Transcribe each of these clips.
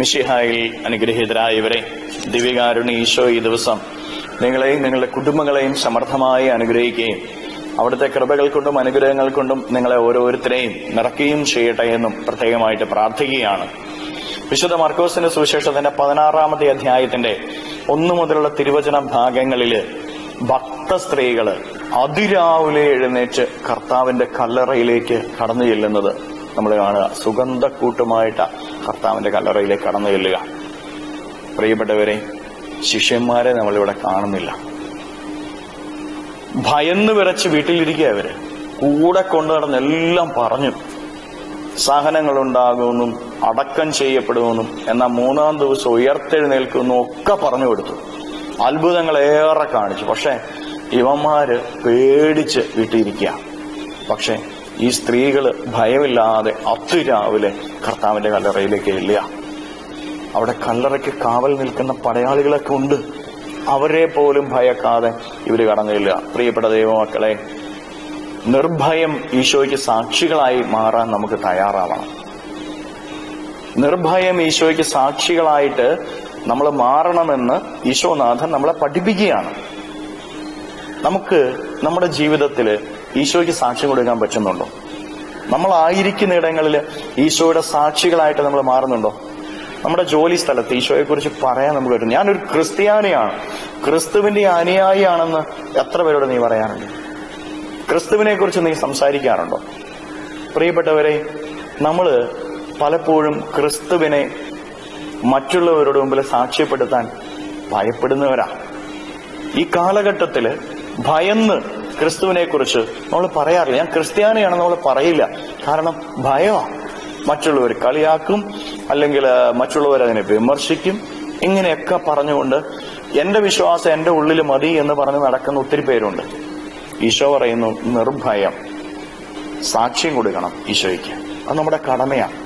മിശിഹായിൽ അനുഗ്രഹീതരായവരെ, ദിവ്യകാരുണ്യ ഈശോ ഈ ദിവസം നിങ്ങളെയും നിങ്ങളുടെ കുടുംബങ്ങളെയും സമർത്ഥമായി അനുഗ്രഹിക്കുകയും അവിടുത്തെ കൃപകൾ കൊണ്ടും അനുഗ്രഹങ്ങൾ കൊണ്ടും നിങ്ങളെ ഓരോരുത്തരെയും നിറയ്ക്കുകയും ചെയ്യട്ടെ എന്നും പ്രത്യേകമായിട്ട് പ്രാർത്ഥിക്കുകയാണ്. വിശുദ്ധ മർക്കോസിന്റെ സുവിശേഷത്തിന്റെ 16-ാമത്തെ അധ്യായത്തിന്റെ 1 മുതലുള്ള തിരുവചന ഭാഗങ്ങളില് ഭക്ത സ്ത്രീകള് അതിരാവിലെ എഴുന്നേറ്റ് കർത്താവിന്റെ കല്ലറയിലേക്ക് കടന്നു ചെല്ലുന്നത് നമ്മൾ കാണുക. സുഗന്ധക്കൂട്ടുമായിട്ട് കർത്താവിന്റെ കല്ലറയിലേക്ക് കടന്നു ചെല്ലുക. പ്രിയപ്പെട്ടവരെ, ശിഷ്യന്മാരെ നമ്മളിവിടെ കാണുന്നില്ല. ഭയന്ന് വിറച്ച് വീട്ടിലിരിക്കുക. അവര് കൂടെ കൊണ്ടു നടന്ന് എല്ലാം പറഞ്ഞു. സഹനങ്ങളുണ്ടാകുമെന്നും അടക്കം ചെയ്യപ്പെടുമെന്നും എന്നാൽ 3-ാം ദിവസം ഉയർത്തെഴുന്നേൽക്കുമെന്നും ഒക്കെ പറഞ്ഞു കൊടുത്തു. അത്ഭുതങ്ങളേറെ കാണിച്ചു. പക്ഷെ ഇവന്മാര് പേടിച്ച് വീട്ടിലിരിക്കുക. പക്ഷെ ഈ സ്ത്രീകള് ഭയമില്ലാതെ അതിരാവിലെ കർത്താവിന്റെ കല്ലറയിലേക്ക് ചെല്ലുക. അവിടെ കല്ലറയ്ക്ക് കാവൽ നിൽക്കുന്ന പടയാളികളൊക്കെ ഉണ്ട്. അവരെ പോലും ഭയക്കാതെ ഇവര് കടന്നു ചെല്ലുക. പ്രിയപ്പെട്ട ദൈവമക്കളെ, നിർഭയം ഈശോയ്ക്ക് സാക്ഷികളായി മാറാൻ നമുക്ക് തയ്യാറാവണം. നിർഭയം ഈശോയ്ക്ക് സാക്ഷികളായിട്ട് നമ്മൾ മാറണമെന്ന് ഈശോനാഥൻ നമ്മളെ പഠിപ്പിക്കുകയാണ്. നമുക്ക് നമ്മുടെ ജീവിതത്തിൽ ഈശോയ്ക്ക് സാക്ഷ്യം കൊടുക്കാൻ പറ്റുന്നുണ്ടോ? നമ്മളായിരിക്കുന്ന ഇടങ്ങളിൽ ഈശോയുടെ സാക്ഷികളായിട്ട് നമ്മൾ മാറുന്നുണ്ടോ? നമ്മുടെ ജോലി സ്ഥലത്ത് ഈശോയെ കുറിച്ച് പറയാൻ നമുക്ക് പറ്റും. ഞാനൊരു ക്രിസ്ത്യാനിയാണ്, ക്രിസ്തുവിന്റെ അനുയായിയാണെന്ന് എത്ര പേരോട് നീ പറയാറുണ്ട്? ക്രിസ്തുവിനെ കുറിച്ച് നീ സംസാരിക്കാറുണ്ടോ? പ്രിയപ്പെട്ടവരെ, നമ്മള് പലപ്പോഴും ക്രിസ്തുവിനെ മറ്റുള്ളവരുടെ മുമ്പിൽ സാക്ഷ്യപ്പെടുത്താൻ ഭയപ്പെടുന്നവരാ. ഈ കാലഘട്ടത്തില് ഭയന്ന് ക്രിസ്തുവിനെ കുറിച്ച് നമ്മൾ പറയാറില്ല. ഞാൻ ക്രിസ്ത്യാനിയാണെന്ന് നമ്മൾ പറയില്ല. കാരണം ഭയമാണ്. മറ്റുള്ളവർ കളിയാക്കും, അല്ലെങ്കിൽ മറ്റുള്ളവർ അതിനെ വിമർശിക്കും. ഇങ്ങനെയൊക്കെ പറഞ്ഞുകൊണ്ട് എന്റെ വിശ്വാസം എന്റെ ഉള്ളിൽ മതി എന്ന് പറഞ്ഞ് നടക്കുന്ന ഒത്തിരി പേരുണ്ട്. ഈശോ പറയുന്നു, നിർഭയം സാക്ഷ്യം കൊടുക്കണം ഈശോയ്ക്ക്. അത് നമ്മുടെ കടമയാണ്.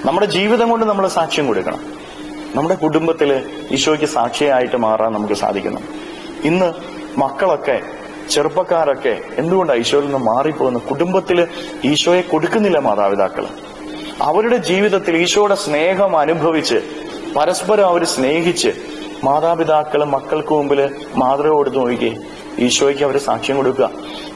നമ്മുടെ ജീവിതം കൊണ്ട് നമ്മൾ സാക്ഷ്യം കൊടുക്കണം. നമ്മുടെ കുടുംബത്തില് ഈശോയ്ക്ക് സാക്ഷിയായിട്ട് മാറാൻ നമുക്ക് സാധിക്കണം. ഇന്ന് മക്കളൊക്കെ, ചെറുപ്പക്കാരൊക്കെ എന്തുകൊണ്ടാണ് ഈശോയിൽ നിന്ന് മാറിപ്പോകുന്നത്? കുടുംബത്തില് ഈശോയെ കൊടുക്കുന്നില്ല മാതാപിതാക്കള്. അവരുടെ ജീവിതത്തിൽ ഈശോയുടെ സ്നേഹം അനുഭവിച്ച് പരസ്പരം അവർ സ്നേഹിച്ച് മാതാപിതാക്കള് മക്കൾക്ക് മുമ്പിൽ മാതൃക കൊടുത്തു നോക്കി ഈശോയ്ക്ക് അവർ സാക്ഷ്യം കൊടുക്കുക.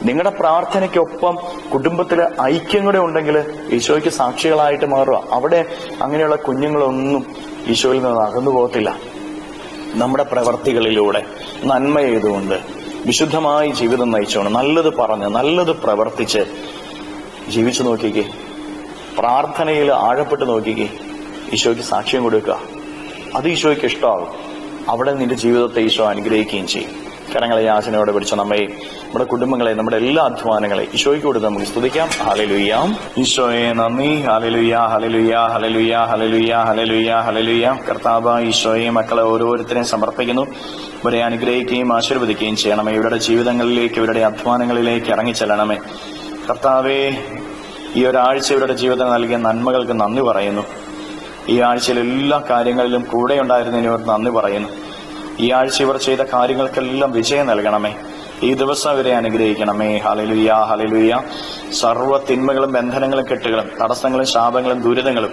നിങ്ങളുടെ പ്രാർത്ഥനയ്ക്കൊപ്പം കുടുംബത്തില് ഐക്യം കൂടെ ഉണ്ടെങ്കിൽ ഈശോയ്ക്ക് സാക്ഷികളായിട്ട് മാറുക. അവിടെ അങ്ങനെയുള്ള കുഞ്ഞുങ്ങളൊന്നും ഈശോയിൽ നിന്ന് അകന്നു പോകത്തില്ല. നമ്മുടെ പ്രവർത്തികളിലൂടെ നന്മ ചെയ്തുകൊണ്ട് വിശുദ്ധമായി ജീവിതം നയിച്ചുകൊണ്ട് നല്ലത് പറഞ്ഞ് നല്ലത് പ്രവർത്തിച്ച് ജീവിച്ചു നോക്കിക്കേ. പ്രാർത്ഥനയിൽ ആഴപ്പെട്ട് നോക്കിക്കേ. ഈശോയ്ക്ക് സാക്ഷ്യം കൊടുക്കുക. അത് ഈശോയ്ക്ക് ഇഷ്ടമാകും. അവിടെ നിന്റെ ജീവിതത്തെ ഈശോ അനുഗ്രഹിക്കുകയും ചെയ്യും. കരങ്ങളെ യാചനയോടെ പിടിച്ച നമ്മയും നമ്മുടെ കുടുംബങ്ങളെ, നമ്മുടെ എല്ലാ അധ്വാനങ്ങളെ ഈശോയ്ക്ക് കൊടുത്ത് നമുക്ക് സ്തുതിക്കാം. ഹല്ലേലൂയ. ഈശോയെ നന്ദി. ഹല്ലേലൂയ, ഹല്ലേലൂയ, ഹല്ലേലൂയ, ഹല്ലേലൂയ, ഹല്ലേലൂയ, ഹല്ലേലൂയ. കർത്താവ് ഈശോയെ മക്കളെ ഓരോരുത്തരെയും സമർപ്പിക്കുന്നു. ഇവരെ അനുഗ്രഹിക്കുകയും ആശീർവദിക്കുകയും ചെയ്യണമേ. ഇവരുടെ ജീവിതങ്ങളിലേക്ക്, ഇവരുടെ അധ്വാനങ്ങളിലേക്ക് ഇറങ്ങിച്ചെല്ലണമേ. കർത്താവേ, ഈ ഒരാഴ്ച ഇവരുടെ ജീവിതം നൽകിയ നന്മകൾക്ക് നന്ദി പറയുന്നു. ഈ ആഴ്ചയിൽ എല്ലാ കാര്യങ്ങളിലും കൂടെ ഉണ്ടായിരുന്നതിന് ഇവർ നന്ദി പറയുന്നു. ഈ ആഴ്ച ഇവർ ചെയ്ത കാര്യങ്ങൾക്കെല്ലാം വിജയം നൽകണമേ. ഈ ദിവസം ഇവരെ അനുഗ്രഹിക്കണമേ. Hallelujah, hallelujah. സർവ്വ തിന്മകളും ബന്ധനങ്ങളും കെട്ടുകളും തടസ്സങ്ങളും ശാപങ്ങളും ദുരിതങ്ങളും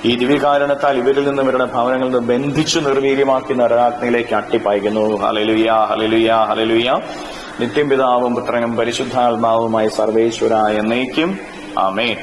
ഈ ദിവ്യകാരുണ്യത്താൽ ഇവരിൽ നിന്നും ഇവരുടെ ഭവനങ്ങളിൽ നിന്ന് ബന്ധിച്ചു നിർവീര്യമാക്കി നരകാഗ്നിയിലേക്ക് അട്ടിപ്പായിക്കുന്നു. ഹല്ലേലൂയ, ഹല്ലേലൂയ, ഹല്ലേലൂയ. നിത്യം പിതാവും പുത്രനും പരിശുദ്ധാത്മാവുമായി സർവേശ്വര എന്നേക്കും. ആമേൻ.